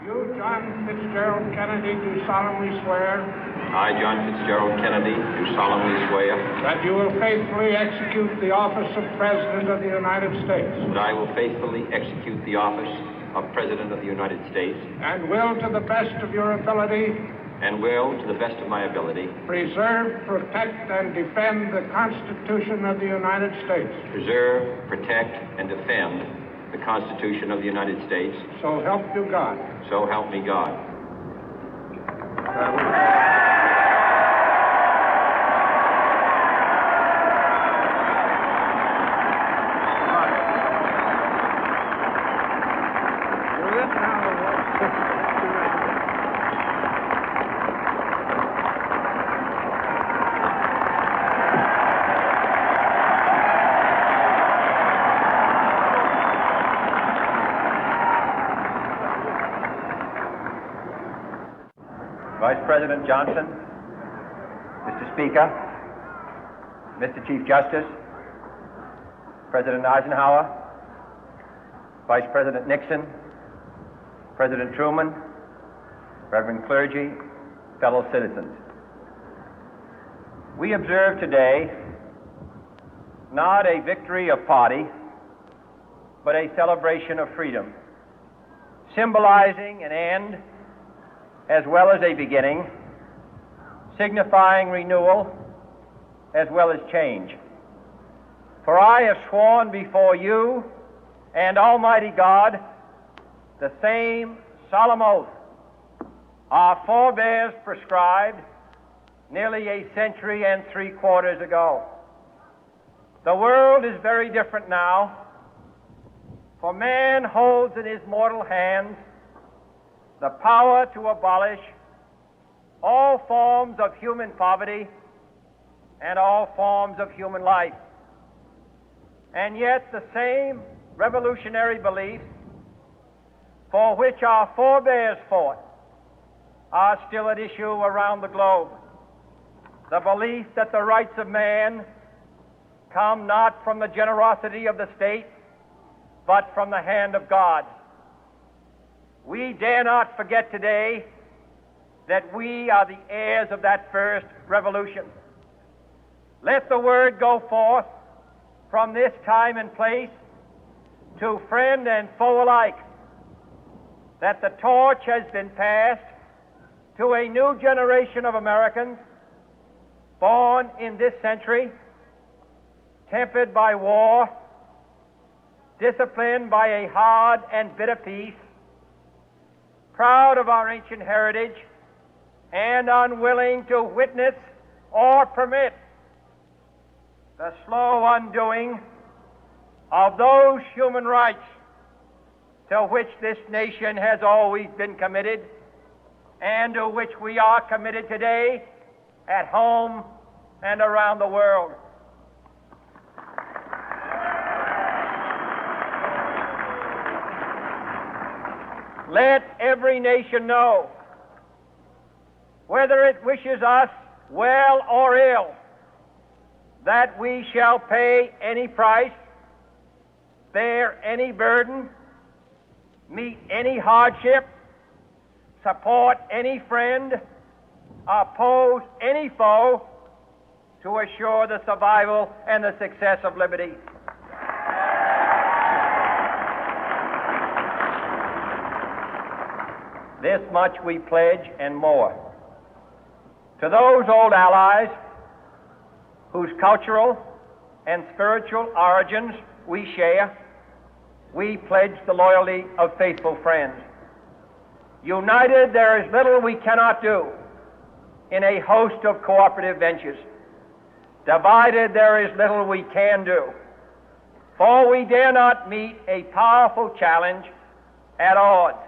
You, John Fitzgerald Kennedy, do solemnly swear. I, John Fitzgerald Kennedy, do solemnly swear. That you will faithfully execute the office of President of the United States. That I will faithfully execute the office of President of the United States. And will, to the best of your ability. And will, to the best of my ability. Preserve, protect, and defend the Constitution of the United States. Preserve, protect, and defend the Constitution of the United States. So help you God. So help me God. Vice President Johnson, Mr. Speaker, Mr. Chief Justice, President Eisenhower, Vice President Nixon, President Truman, Reverend clergy, fellow citizens. We observe today not a victory of party, but a celebration of freedom, symbolizing an end as well as a beginning, signifying renewal as well as change. For I have sworn before you and Almighty God the same solemn oath our forebears prescribed nearly a century and 3/4 ago. The world is very different now, for man holds in his mortal hands the power to abolish all forms of human poverty and all forms of human life. And yet the same revolutionary beliefs for which our forebears fought are still at issue around the globe. The belief that the rights of man come not from the generosity of the state, but from the hand of God. We dare not forget today that we are the heirs of that first revolution. Let the word go forth from this time and place to friend and foe alike that the torch has been passed to a new generation of Americans born in this century, tempered by war, disciplined by a hard and bitter peace, proud of our ancient heritage, and unwilling to witness or permit the slow undoing of those human rights to which this nation has always been committed and to which we are committed today at home and around the world. Let every nation know, whether it wishes us well or ill, that we shall pay any price, bear any burden, meet any hardship, support any friend, oppose any foe to assure the survival and the success of liberty. This much we pledge and more. To those old allies whose cultural and spiritual origins we share, we pledge the loyalty of faithful friends. United, there is little we cannot do in a host of cooperative ventures. Divided, there is little we can do, for we dare not meet a powerful challenge at odds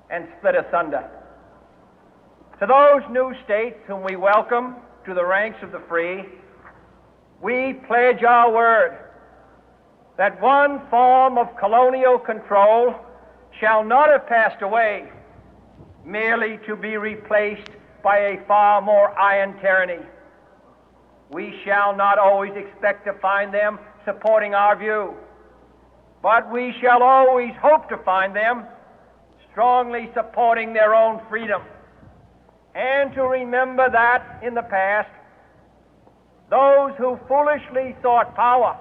and split asunder. To those new states whom we welcome to the ranks of the free, we pledge our word that one form of colonial control shall not have passed away, merely to be replaced by a far more iron tyranny. We shall not always expect to find them supporting our view, but we shall always hope to find them strongly supporting their own freedom, and to remember that in the past, those who foolishly sought power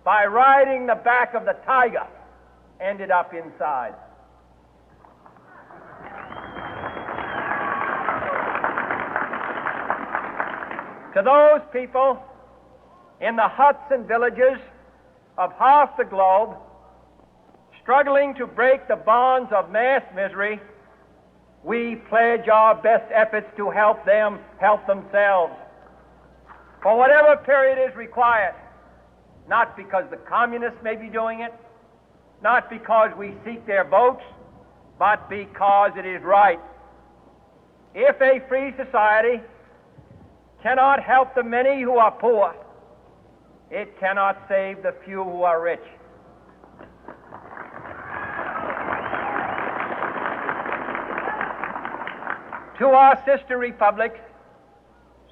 by riding the back of the tiger ended up inside. To those people in the huts and villages of half the globe struggling to break the bonds of mass misery, we pledge our best efforts to help them help themselves for whatever period is required, not because the communists may be doing it, not because we seek their votes, but because it is right. If a free society cannot help the many who are poor, it cannot save the few who are rich. To our sister republics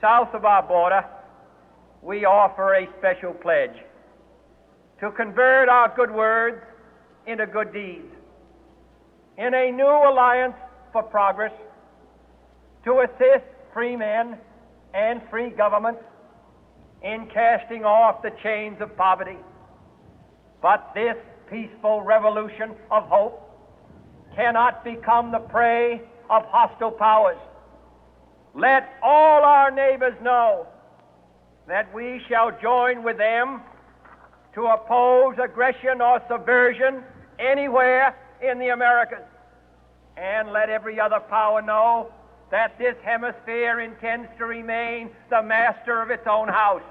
south of our border, we offer a special pledge to convert our good words into good deeds, in a new alliance for progress, to assist free men and free governments in casting off the chains of poverty. But this peaceful revolution of hope cannot become the prey of hostile powers. Let all our neighbors know that we shall join with them to oppose aggression or subversion anywhere in the Americas. And let every other power know that this hemisphere intends to remain the master of its own house.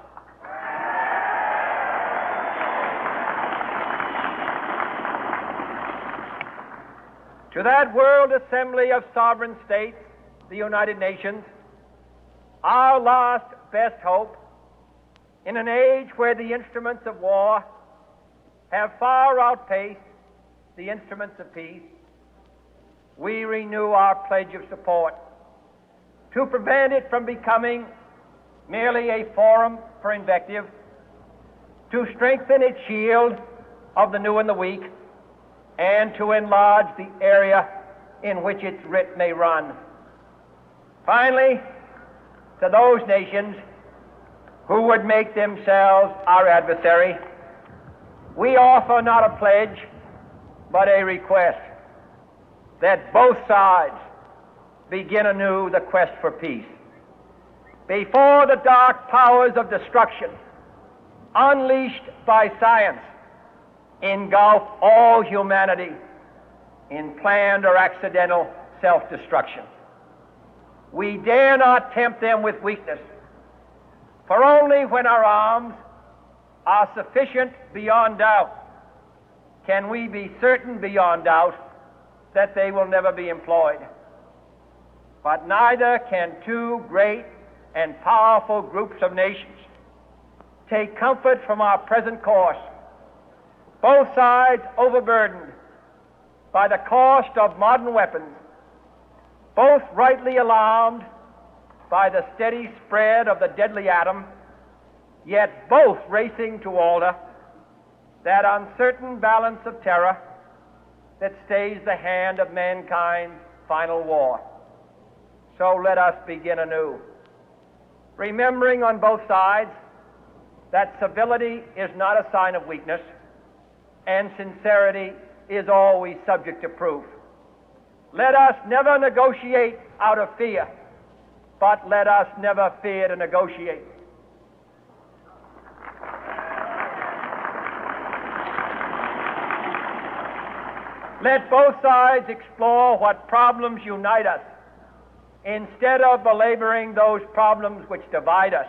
To that World Assembly of Sovereign States, the United Nations, our last best hope, in an age where the instruments of war have far outpaced the instruments of peace, we renew our pledge of support to prevent it from becoming merely a forum for invective, to strengthen its shield of the new and the weak, and to enlarge the area in which its writ may run. Finally, to those nations who would make themselves our adversary, we offer not a pledge, but a request that both sides begin anew the quest for peace. Before the dark powers of destruction, unleashed by science, engulf all humanity in planned or accidental self-destruction, we dare not tempt them with weakness, for only when our arms are sufficient beyond doubt can we be certain beyond doubt that they will never be employed. But neither can two great and powerful groups of nations take comfort from our present course, both sides overburdened by the cost of modern weapons, both rightly alarmed by the steady spread of the deadly atom, yet both racing to alter that uncertain balance of terror that stays the hand of mankind's final war. So let us begin anew, remembering on both sides that civility is not a sign of weakness, and sincerity is always subject to proof. Let us never negotiate out of fear, but let us never fear to negotiate. Let both sides explore what problems unite us, instead of belaboring those problems which divide us.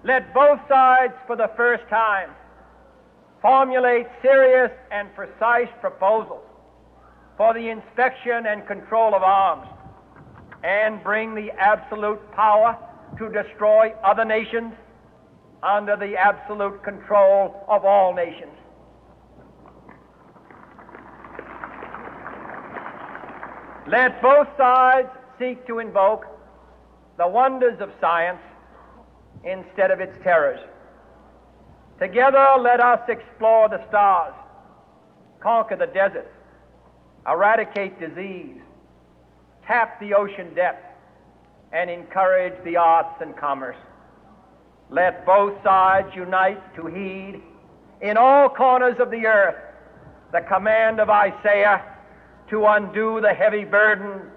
Let both sides, for the first time, formulate serious and precise proposals for the inspection and control of arms, and bring the absolute power to destroy other nations under the absolute control of all nations. Let both sides seek to invoke the wonders of science instead of its terrors. Together, let us explore the stars, conquer the deserts, eradicate disease, tap the ocean depth, and encourage the arts and commerce. Let both sides unite to heed in all corners of the earth the command of Isaiah to undo the heavy burden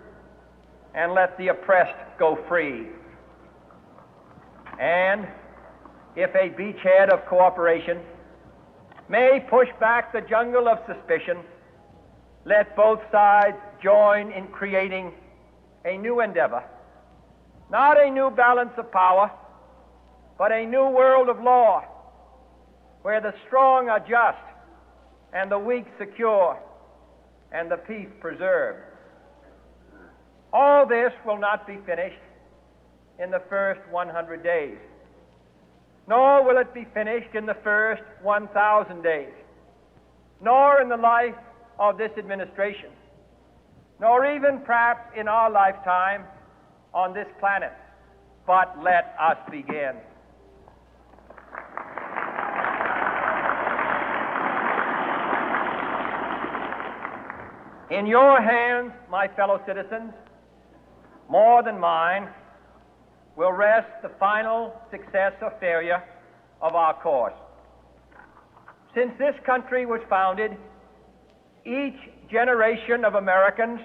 and let the oppressed go free. And if a beachhead of cooperation may push back the jungle of suspicion, let both sides join in creating a new endeavor, not a new balance of power, but a new world of law, where the strong are just and the weak secure and the peace preserved. All this will not be finished in the first 100 days, nor will it be finished in the first 1,000 days, nor in the life of this administration, nor even perhaps in our lifetime on this planet. But let us begin. In your hands, my fellow citizens, more than mine, will rest the final success or failure of our course. Since this country was founded, each generation of Americans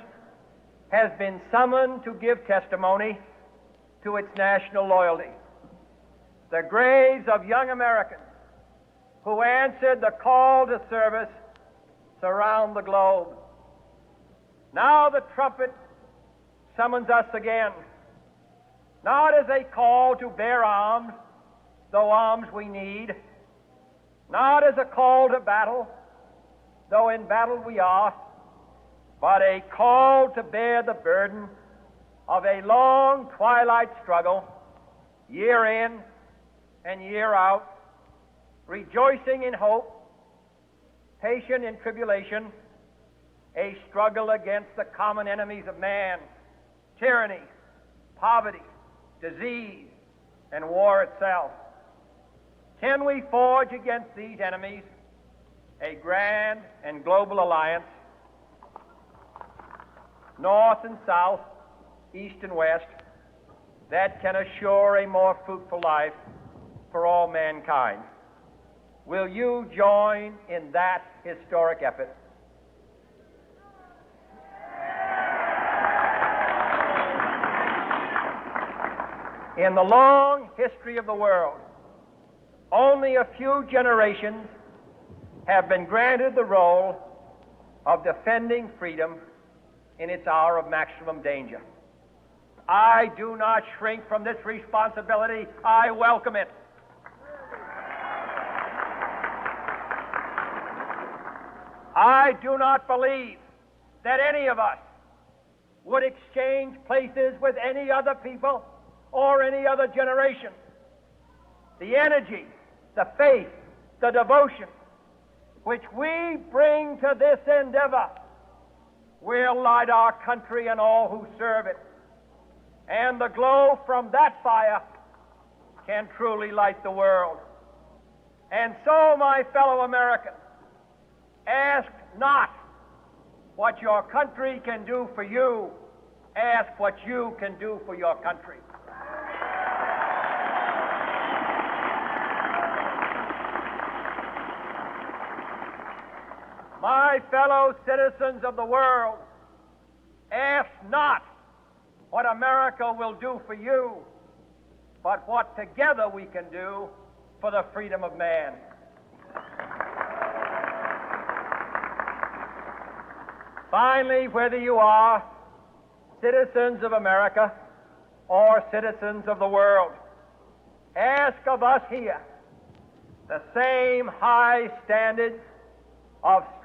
has been summoned to give testimony to its national loyalty. The graves of young Americans who answered the call to service surround the globe. Now the trumpet summons us again, not as a call to bear arms, though arms we need, not as a call to battle, though in battle we are, but a call to bear the burden of a long twilight struggle, year in and year out, rejoicing in hope, patient in tribulation, a struggle against the common enemies of man, tyranny, poverty, disease, and war itself. Can we forge against these enemies a grand and global alliance, north and south, east and west, that can assure a more fruitful life for all mankind? Will you join in that historic effort? In the long history of the world, only a few generations have been granted the role of defending freedom in its hour of maximum danger. I do not shrink from this responsibility. I welcome it. I do not believe that any of us would exchange places with any other people or any other generation. The energy, the faith, the devotion which we bring to this endeavor will light our country and all who serve it. And the glow from that fire can truly light the world. And so, my fellow Americans, ask not what your country can do for you. Ask what you can do for your country. My fellow citizens of the world, ask not what America will do for you, but what together we can do for the freedom of man. Finally, whether you are citizens of America or citizens of the world, ask of us here the same high standards of